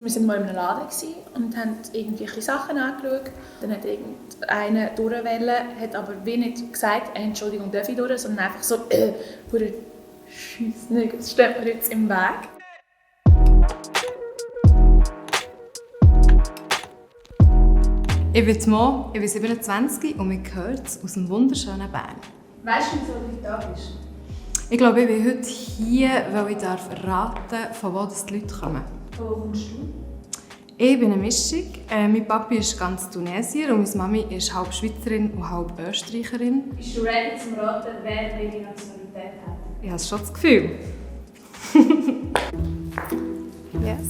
Wir waren mal in einem Laden und haben irgendwie Sachen angeschaut. Dann hat irgendeiner durchwählen, hat aber wie nicht gesagt, Entschuldigung, darf ich durch, sondern einfach so, pure Scheissnügel, das steht mir jetzt im Weg. Ich bin Mo, ich bin 27 und mir gehört es aus dem wunderschönen Bern. Weißt du, wieso du da bist? Ich glaube, ich bin heute hier, weil ich erraten darf, von wo die Leute kommen. Wo kommst du? Ich bin eine Mischung. Mein Papi ist ganz Tunesier und meine Mami ist halb Schweizerin und halb Österreicherin. Bist du ready zum Raten, wer welche Nationalität hat? Ich habe schon das Gefühl. Yes.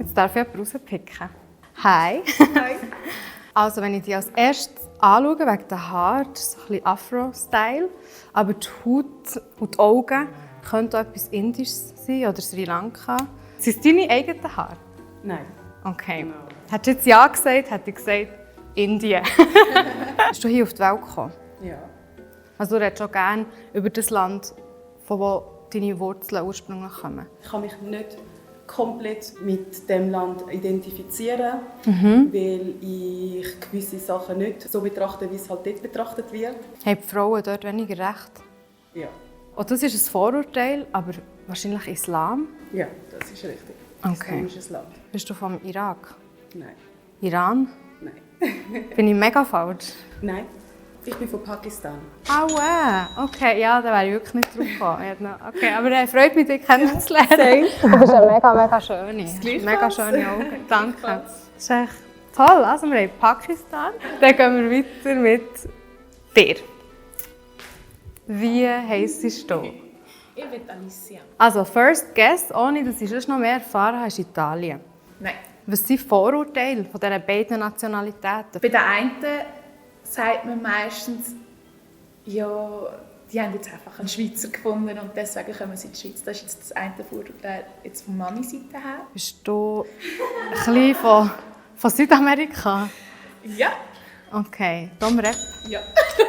Jetzt darf ich jemanden rauspicken. Hi. Hi. Also, wenn ich die als erstes anschaue, wegen den Haaren, das ist so ein bisschen Afro-Style. Aber die Haut und die Augen könnten auch etwas Indisches sein oder Sri Lanka. Sind es deine eigenen Haare? Nein. Okay. Genau. Hättest du jetzt Ja gesagt, hätte ich gesagt Indien. Bist du hier auf die Welt gekommen? Ja. Also du redest schon gerne über das Land, von wo deine Wurzeln ursprünglich kommen. Ich kann mich nicht komplett mit dem Land identifizieren, weil ich gewisse Sachen nicht so betrachte, wie es halt dort betrachtet wird. Haben die Frauen dort weniger Recht? Ja. Und das ist ein Vorurteil, aber wahrscheinlich Islam. Ja, das ist richtig. Okay. Islamisches Land. Bist du vom Irak? Nein. Iran? Nein. Bin ich mega falsch? Nein. Ich bin von Pakistan. Okay, ja, da wäre ich wirklich nicht drauf gekommen. Okay, aber es freut mich, dich kennenzulernen. Du bist eine mega schöne. Mega schöne Augen. Danke. Das ist echt toll. Also wir haben Pakistan. Dann gehen wir weiter mit dir. Wie heisst du? Ich bin Alicia. Also, first guess, ohne dass ich sonst noch mehr erfahren habe, ist Italien. Nein. Was sind die Vorurteile von diesen beiden Nationalitäten? Bei der einen sagt man meistens, ja, die haben jetzt einfach einen Schweizer gefunden und deswegen kommen sie in die Schweiz. Das ist jetzt das eine Vorurteil jetzt von Mami-Seite her. Bist du ein bisschen von Südamerika? Ja. Okay. Domrep? Ja.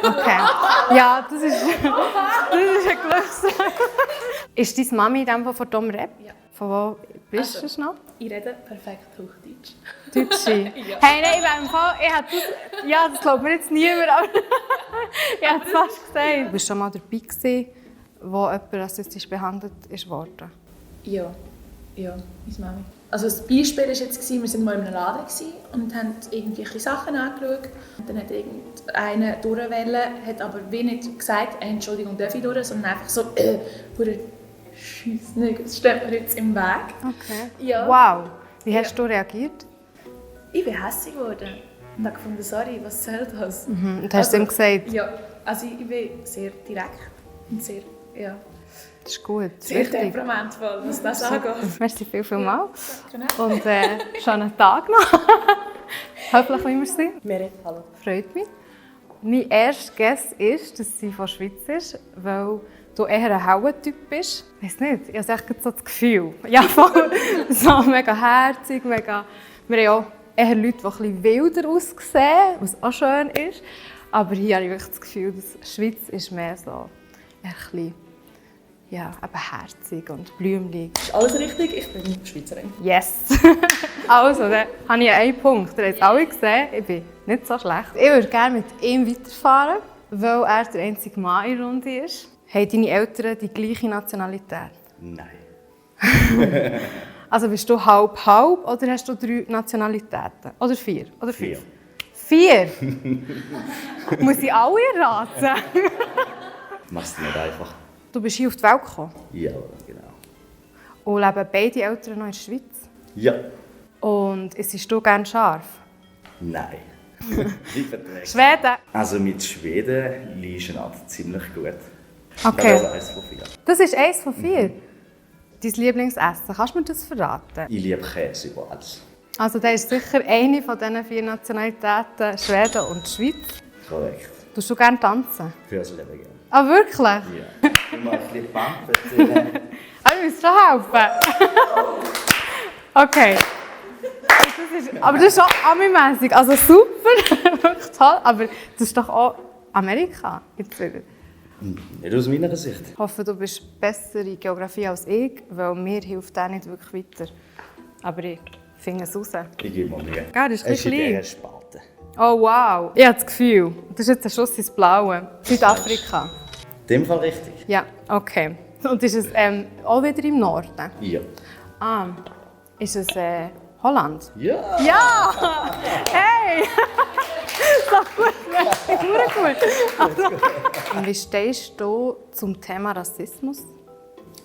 Okay. Ja, das ist ein Glückssache. Ist deine Mami in dem Fall von Domrep? Ja. Von wo bist du noch? Ich rede perfekt Hochdeutsch. Deutsche? Ja. Hey, nein, im Fall, das glaubt mir jetzt niemand, aber ich habe es fast gesagt. Du warst schon mal dabei gewesen, wo jemand rassistisch behandelt wurde? Ja, meine Mami. Also das Beispiel war jetzt, wir waren mal in einem Laden und haben irgendwie Sachen angeschaut. Und dann hat irgendeiner durchwählen, hat aber wie nicht gesagt, Entschuldigung, darf ich durch, sondern einfach so, pure Scheissnügel, das steht mir jetzt im Weg. Okay. Ja. Wow. Wie hast du reagiert? Ich bin hässlich geworden und habe gefunden, sorry, was soll das? Und hast du ihm gesagt? Ja, also ich bin sehr direkt und sehr, ja, Das ist gut. sehr temperamentvoll, was das angeht. Merci vielmals. Genau. Und schönen Tag noch. Hoffentlich wie wir sind. Meret, hallo. Freut mich. Mein erster Guess ist, dass sie von der Schweiz ist, weil du eher ein Hauentyp bist. Ich weiss nicht, ich habe echt so das Gefühl. Ja, voll. So mega herzig, mega... Wir haben auch eher Leute, die ein bisschen wilder aussehen, was auch schön ist. Aber hier habe ich wirklich das Gefühl, dass die Schweiz ist mehr so ein bisschen, ja, eben herzig und blümlich. Ist alles richtig? Ich bin Schweizerin. Yes! Also, dann habe ich einen Punkt. Ihr habt es alle gesehen, ich bin nicht so schlecht. Ich würde gerne mit ihm weiterfahren, weil er der einzige Mann in der Runde ist. Haben deine Eltern die gleiche Nationalität? Nein. Also bist du halb-halb oder hast du 3 Nationalitäten? Oder 4? Oder 5? 4. 4? Muss ich alle erraten? Mach's dir nicht einfach. Du bist hier auf die Welt gekommen Ja, genau. und leben beide Eltern noch in der Schweiz. Ja. Und isst du gerne scharf? Nein. Wie verträgst du? Schweden? Also mit Schweden liegst du ziemlich gut. Okay. Das ist 1 von 4. Das ist 1 von 4. Dein Lieblingsessen, kannst du mir das verraten? Ich liebe Käse über alles. Also das ist sicher eine von diesen 4 Nationalitäten, Schweden und die Schweiz. Korrekt. Tust du gerne tanzen? Fürs Leben gerne. Ah, wirklich? Ja. Immer ein bisschen pumpen. Aber ich muss schon helfen. Okay. Aber das ist auch Ami-mässig. Also super, wirklich toll. Aber das ist doch auch Amerika jetzt wieder. Nicht aus meiner Sicht. Ich hoffe, du bist besser in Geografie als ich, weil mir hilft das nicht wirklich weiter. Aber ich finde es raus. Ich gebe mir Mühe. Gell, das ist ein Es ist in bisschen dieser Spalte. Oh wow, ich habe das Gefühl, das ist jetzt ein Schuss ins Blaue. Südafrika. In dem Fall richtig. Ja, okay. Und ist es auch wieder im Norden? Ja. Ah, ist es Holland? Ja! Ja! Hey! So gut, wirklich gut. Und wie stehst du zum Thema Rassismus?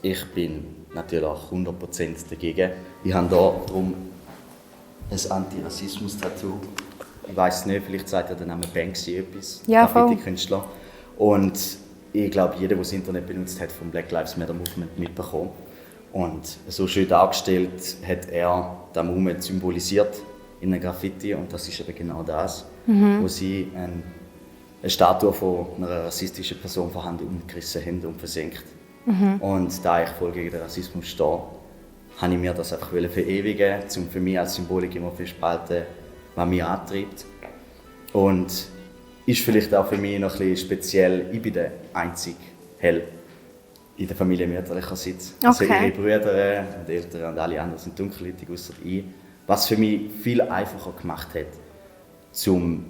Ich bin natürlich auch 100% dagegen. Ich habe hier darum ein Anti-Rassismus-Tattoo. Ich weiss nicht, vielleicht sagt ja der Name Banksy etwas. Ja, voll. Graffiti-Künstler. Und ich glaube, jeder, der das Internet benutzt hat, vom Black Lives Matter Movement mitbekommen. Und so schön dargestellt hat er den Movement symbolisiert in einem Graffiti. Und das ist eben genau das, wo sie eine Statue von einer rassistischen Person von Hand umgerissen haben und versenkt. Und da ich voll gegen den Rassismus stehe, habe ich mir das einfach verewigen, um für mich als Symbolik immer festzuhalten, was mich antreibt. Und ist vielleicht auch für mich noch ein bisschen speziell, ich bin der einzige Hell in der Familie mütterlicherseits. Also Okay. ihre Brüder und Eltern und alle anderen sind dunkelhäutig, außer ich. Was für mich viel einfacher gemacht hat, zum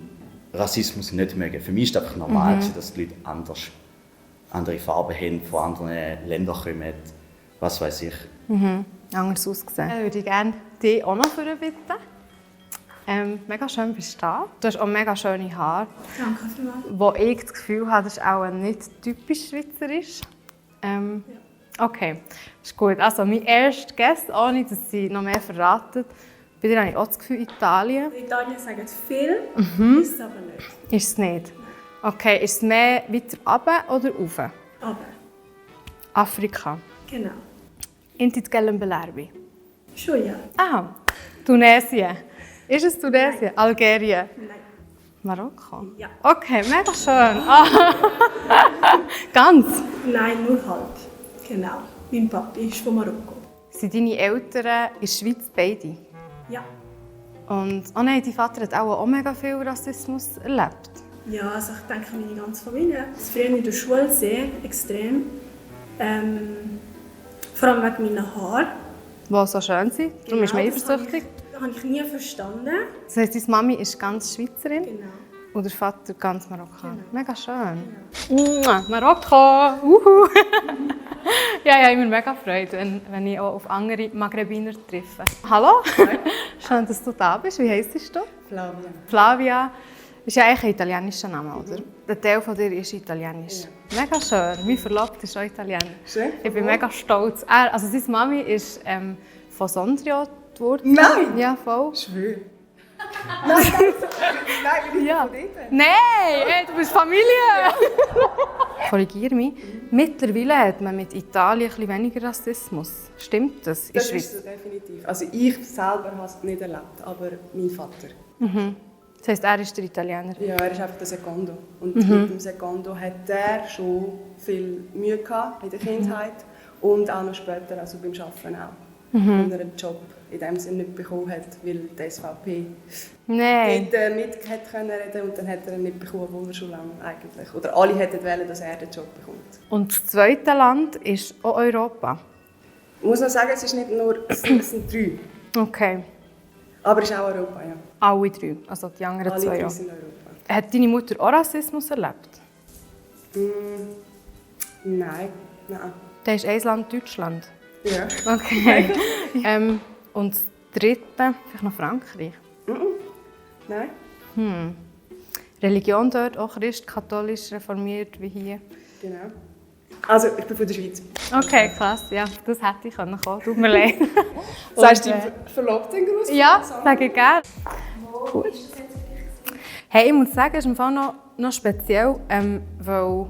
Rassismus nicht zu mögen. Für mich ist es einfach normal, dass die Leute andere Farben haben, von anderen Ländern kommen, was weiß ich. Anders ausgesehen. Dann würde ich gerne dich auch noch bitten. Mega schön bist du da. Du hast auch mega schöne Haare. Danke vielmals. Wo ich das Gefühl habe, das ist auch nicht typisch schweizerisch. Okay, ist gut. Also mein erster Guest, ohne dass sie noch mehr verraten, bei dir habe ich auch das Gefühl Italien. In Italien sagen viel, ist es aber nicht. Ist es nicht? Okay, ist es mehr weiter runter oder rauf? Aber, Afrika. genau. Inti Tgellenbelerbi. Schon ja. Ah, Tunesien. Ist es Tunesien? Algerien? Nein. Marokko? Ja. Okay, mega schön. Ah. Ganz? Nein, nur halb. Genau. Mein Papi ist von Marokko. Sind deine Eltern in der Schweiz beide? Ja. Und oh nein, dein Vater hat auch mega viel Rassismus erlebt. Ja, also ich denke meine ganze Familie. Das früher in der Schule sehr extrem. Vor allem wegen meiner Haare. Die so schön sind. Darum ist man Genau, das eifersüchtig. Das habe ich nie verstanden. Das heisst, deine Mami ist ganz Schweizerin Genau. und der Vater ganz Marokkaner. Mega schön. Mua, Marokko! Uhu. Ja, ich habe immer mega Freude, wenn ich auch auf andere Maghrebiner treffe. Hallo? Schön, dass du da bist. Wie heisst du? Flavia. Flavia. Ist ja eigentlich ein italienischer Name, oder? Der Teil von dir ist italienisch. Mega schön. Mein Verlobter ist auch Italiener. Schön. Ich bin mega stolz. Also seine Mami ist von Sondrio die Wurzel. Nein! Ja, voll. Schwül. Nein, bin ich Ja. von dort? Nein, hey, du bist Familie! Korrigiere mich. Mittlerweile hat man mit Italien ein bisschen weniger Rassismus. Stimmt das? In Das der ist Schweiz? so, definitiv. Also ich selber habe es nicht erlebt, aber mein Vater. Das heisst, er ist der Italiener. Ja, er ist einfach der Secondo. Und mit dem Secondo hat er schon viel Mühe gehabt in der Kindheit und auch noch später, also beim Arbeiten auch. Wenn er einen Job in dem Sinne nicht bekommen hat, weil die SVP Nein. dort nicht hätte können reden und dann hat er ihn nicht bekommen, obwohl er schon lange eigentlich. Oder alle hätten wollen, dass er den Job bekommt. Und das zweite Land ist auch Europa. Ich muss noch sagen, es ist nicht nur, es sind 3. Okay. Aber es ist auch Europa, ja. Alle 3, also die anderen Alle 2 3 auch. sind Europa. Hat deine Mutter auch Rassismus erlebt? Nein, nein. Dann ist ein Land Deutschland. Ja. Okay. Und das dritte, vielleicht noch Frankreich. Nein, Religion dort auch christ-katholisch reformiert wie hier. genau. Also, ich bin von der Schweiz. Okay, krass. Ja, das hätte ich kommen können. Tut mir leid. Sagst du Und, deinem Verlobten Gruß? Ja, sage ich gerne. Cool. Hey, ich muss sagen, es ist im Fall noch speziell, weil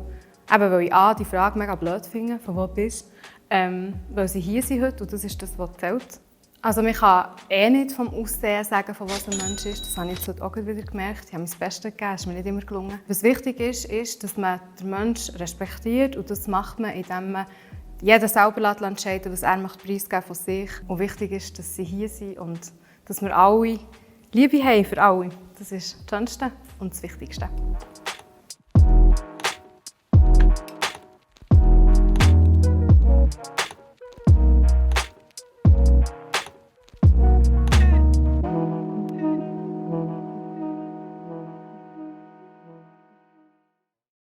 ich die Frage mega blöd finde, von wo du bist, weil sie hier sind heute und das ist das, was zählt. Also man kann nicht vom Aussehen sagen, von was ein Mensch ist. Das habe ich jetzt heute auch wieder gemerkt. Ich habe mein Bestes gegeben, es ist mir nicht immer gelungen. Was wichtig ist, dass man den Menschen respektiert und das macht man, indem man jeder selber entscheiden lässt, was er preisgeben von sich. Und wichtig ist, dass sie hier sind und dass wir alle Liebe haben für alle. Das ist das Schönste und das Wichtigste.